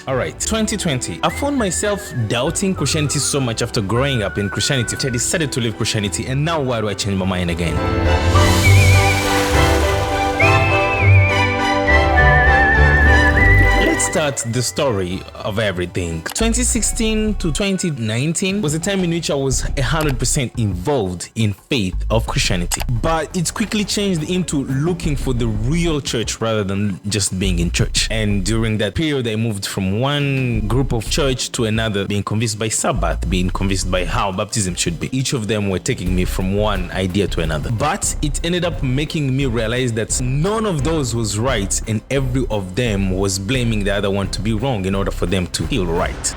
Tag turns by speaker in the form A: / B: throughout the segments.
A: Alright, 2020. I found myself doubting Christianity so much after growing up in Christianity. I decided to leave Christianity, and now why do I change my mind again? Start the story of everything. 2016 to 2019 was a time in which I was 100% involved in faith of Christianity, but it quickly changed into looking for the real church rather than just being in church. And during that period, I moved from one group of church to another, being convinced by Sabbath, being convinced by how baptism should be. Each of them were taking me from one idea to another, but it ended up making me realize that none of those was right, and every of them was blaming the other one to be wrong in order for them to feel right.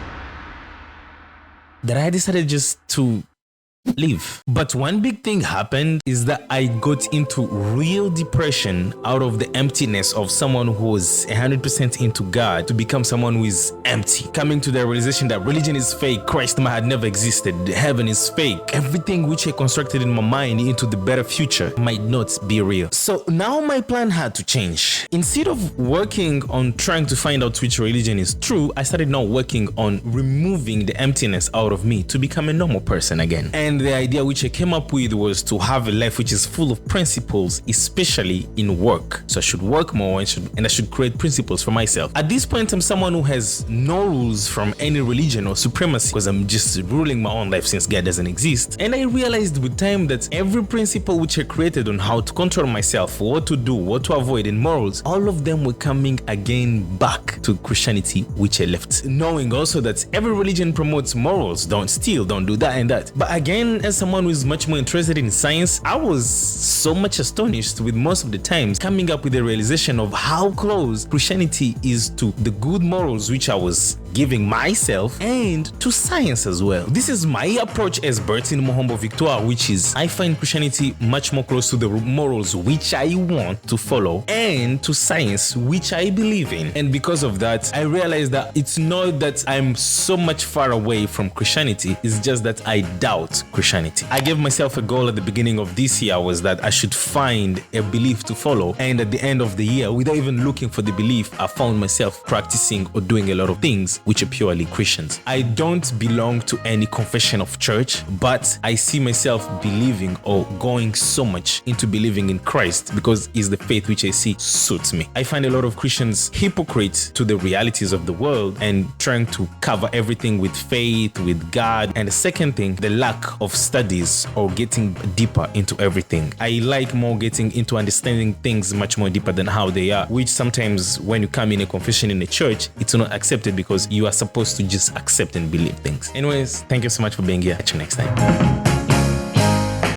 A: That I decided just to leave. But one big thing happened is that I got into real depression out of the emptiness of someone who was 100% into God to become someone who is empty. Coming to the realization that religion is fake, Christ had never existed, heaven is fake. Everything which I constructed in my mind into the better future might not be real. So now my plan had to change. Instead of working on trying to find out which religion is true, I started now working on removing the emptiness out of me to become a normal person again. And the idea which I came up with was to have a life which is full of principles, especially in work. So I should work more and I should create principles for myself. At this point, I'm someone who has no rules from any religion or supremacy because I'm just ruling my own life since God doesn't exist. And I realized with time that every principle which I created on how to control myself, what to do, what to avoid in morals, all of them were coming again back to Christianity, which I left. Knowing also that every religion promotes morals, don't steal, don't do that and that. But again, as someone who is much more interested in science, I was so much astonished with most of the times coming up with the realization of how close Christianity is to the good morals which I was giving myself and to science as well. This is my approach as Bertin Mohombo Victoire, which is I find Christianity much more close to the morals which I want to follow and to science which I believe in. And because of that, I realized that it's not that I'm so much far away from Christianity, it's just that I doubt Christianity. I gave myself a goal at the beginning of this year was that I should find a belief to follow, and at the end of the year, without even looking for the belief, I found myself practicing or doing a lot of things which are purely Christians. I don't belong to any confession of church, but I see myself believing or going so much into believing in Christ because it's the faith which I see suits me. I find a lot of Christians hypocrites to the realities of the world and trying to cover everything with faith, with God. And the second thing, the lack of studies or getting deeper into everything. I like more getting into understanding things much more deeper than how they are, which sometimes when you come in a confession in a church, it's not accepted because you are supposed to just accept and believe things. Anyways, thank you so much for being here. Catch you next time.